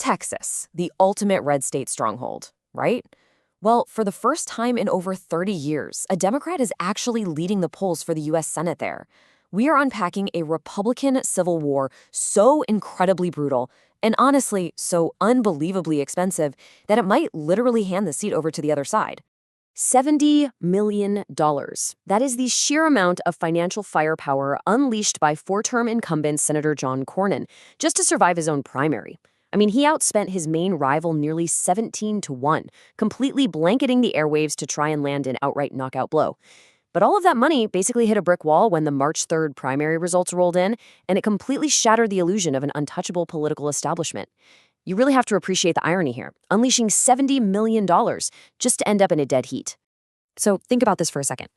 Texas, the ultimate red state stronghold, right? Well, for the first time in over 30 years, a Democrat is actually leading the polls for the U.S. Senate there. We are unpacking a Republican civil war so incredibly brutal and honestly so unbelievably expensive that it might literally hand the seat over to the other side. $70 million. That is the sheer amount of financial firepower unleashed by four-term incumbent Senator John Cornyn just to survive his own primary. I mean, he outspent his main rival nearly 17-1, completely blanketing the airwaves to try and land an outright knockout blow. But all of that money basically hit a brick wall when the March 3rd primary results rolled in, and it completely shattered the illusion of an untouchable political establishment. You really have to appreciate the irony here, unleashing $70 million just to end up in a dead heat. So think about this for a second.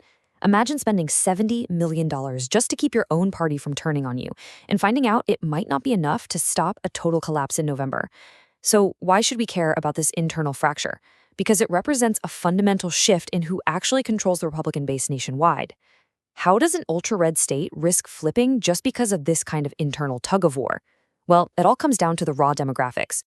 Imagine spending $70 million just to keep your own party from turning on you, and finding out it might not be enough to stop a total collapse in November. So why should we care about this internal fracture? Because it represents a fundamental shift in who actually controls the Republican base nationwide. How does an ultra-red state risk flipping just because of this kind of internal tug-of-war? Well, it all comes down to the raw demographics.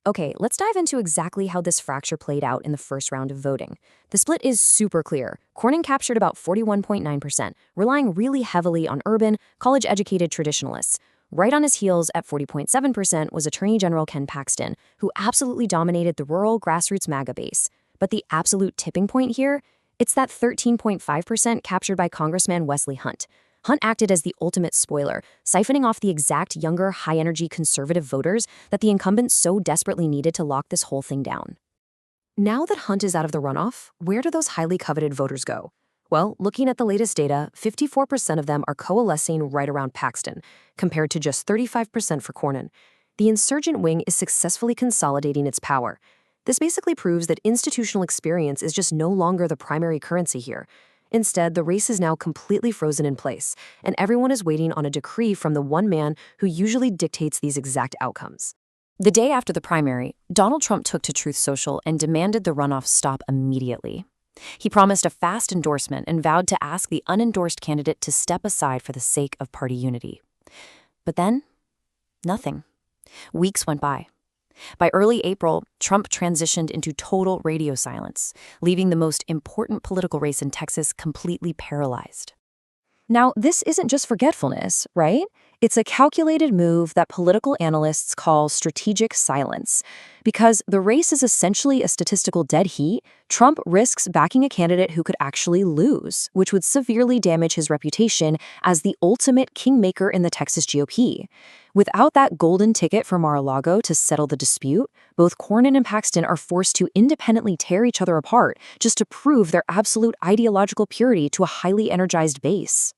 Okay, let's dive into exactly how this fracture played out in the first round of voting. The split is super clear. Cornyn captured about 41.9%, relying really heavily on urban, college-educated traditionalists. Right on his heels at 40.7% was Attorney General Ken Paxton, who absolutely dominated the rural grassroots MAGA base. But the absolute tipping point here? It's that 13.5% captured by Congressman Wesley Hunt. Hunt acted as the ultimate spoiler, siphoning off the exact younger, high-energy conservative voters that the incumbent so desperately needed to lock this whole thing down. Now that Hunt is out of the runoff, where do those highly coveted voters go? Well, looking at the latest data, 54% of them are coalescing right around Paxton, compared to just 35% for Cornyn. The insurgent wing is successfully consolidating its power. This basically proves that institutional experience is just no longer the primary currency here. Instead, the race is now completely frozen in place, and everyone is waiting on a decree from the one man who usually dictates these exact outcomes. The day after the primary, Donald Trump took to Truth Social and demanded the runoff stop immediately. He promised a fast endorsement and vowed to ask the unendorsed candidate to step aside for the sake of party unity. But then, nothing. Weeks went by. By early April, Trump transitioned into total radio silence, leaving the most important political race in Texas completely paralyzed. Now, this isn't just forgetfulness, right? It's a calculated move that political analysts call strategic silence. Because the race is essentially a statistical dead heat, Trump risks backing a candidate who could actually lose, which would severely damage his reputation as the ultimate kingmaker in the Texas GOP. Without that golden ticket for Mar-a-Lago to settle the dispute, both Cornyn and Paxton are forced to independently tear each other apart just to prove their absolute ideological purity to a highly energized base.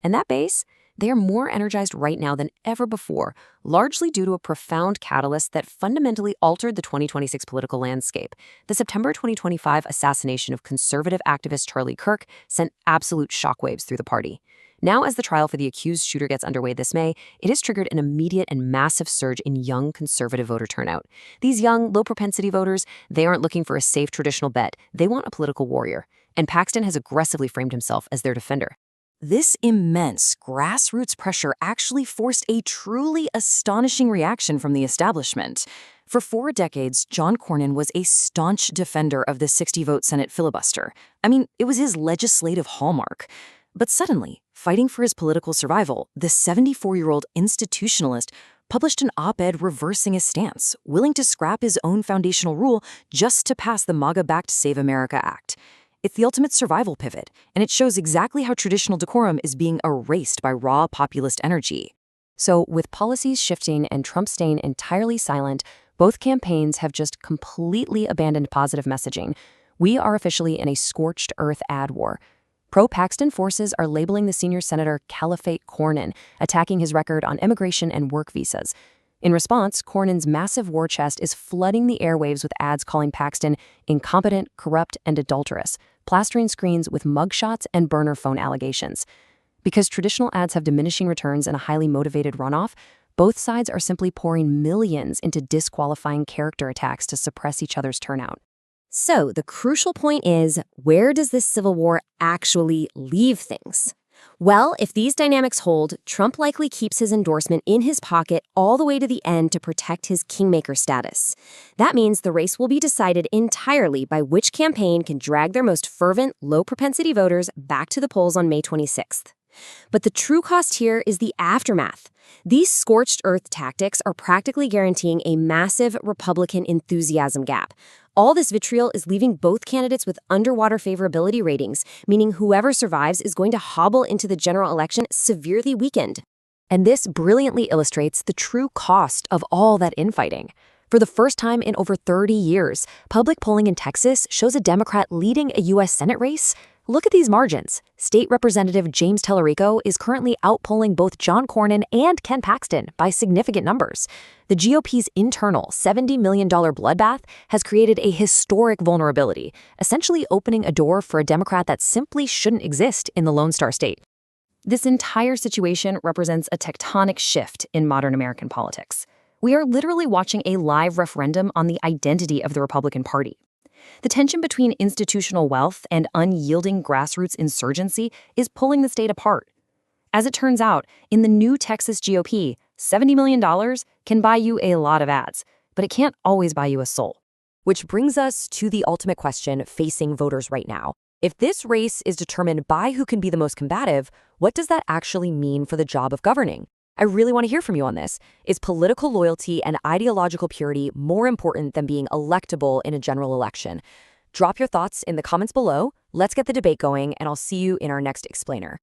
And that base? They are more energized right now than ever before, largely due to a profound catalyst that fundamentally altered the 2026 political landscape. The September 2025 assassination of conservative activist Charlie Kirk sent absolute shockwaves through the party. Now, as the trial for the accused shooter gets underway this May, it has triggered an immediate and massive surge in young conservative voter turnout. These young, low-propensity voters, they aren't looking for a safe traditional bet. They want a political warrior. And Paxton has aggressively framed himself as their defender. This immense grassroots pressure actually forced a truly astonishing reaction from the establishment. For 4 decades, John Cornyn was a staunch defender of the 60-vote Senate filibuster. I mean, it was his legislative hallmark. But suddenly, fighting for his political survival, the 74-year-old institutionalist published an op-ed reversing his stance, willing to scrap his own foundational rule just to pass the MAGA-backed Save America Act. It's the ultimate survival pivot, and it shows exactly how traditional decorum is being erased by raw populist energy. So, with policies shifting and Trump staying entirely silent, both campaigns have just completely abandoned positive messaging. We are officially in a scorched earth ad war. Pro-Paxton forces are labeling the senior senator Caliphate Cornyn, attacking his record on immigration and work visas. In response, Cornyn's massive war chest is flooding the airwaves with ads calling Paxton incompetent, corrupt, and adulterous, plastering screens with mugshots and burner phone allegations. Because traditional ads have diminishing returns and a highly motivated runoff, both sides are simply pouring millions into disqualifying character attacks to suppress each other's turnout. So the crucial point is, where does this civil war actually leave things? Well, if these dynamics hold, Trump likely keeps his endorsement in his pocket all the way to the end to protect his kingmaker status. That means the race will be decided entirely by which campaign can drag their most fervent, low-propensity voters back to the polls on May 26th. But the true cost here is the aftermath. These scorched earth tactics are practically guaranteeing a massive Republican enthusiasm gap. All this vitriol is leaving both candidates with underwater favorability ratings, meaning whoever survives is going to hobble into the general election severely weakened. And this brilliantly illustrates the true cost of all that infighting. For the first time in over 30 years, public polling in Texas shows a Democrat leading a U.S. Senate race. Look at these margins. State Representative James Talarico is currently outpolling both John Cornyn and Ken Paxton by significant numbers. The GOP's internal $70 million bloodbath has created a historic vulnerability, essentially opening a door for a Democrat that simply shouldn't exist in the Lone Star State. This entire situation represents a tectonic shift in modern American politics. We are literally watching a live referendum on the identity of the Republican Party. The tension between institutional wealth and unyielding grassroots insurgency is pulling the state apart. As it turns out, in the new Texas GOP, $70 million can buy you a lot of ads, but it can't always buy you a soul. Which brings us to the ultimate question facing voters right now. If this race is determined by who can be the most combative, what does that actually mean for the job of governing? I really want to hear from you on this. Is political loyalty and ideological purity more important than being electable in a general election? Drop your thoughts in the comments below. Let's get the debate going, and I'll see you in our next explainer.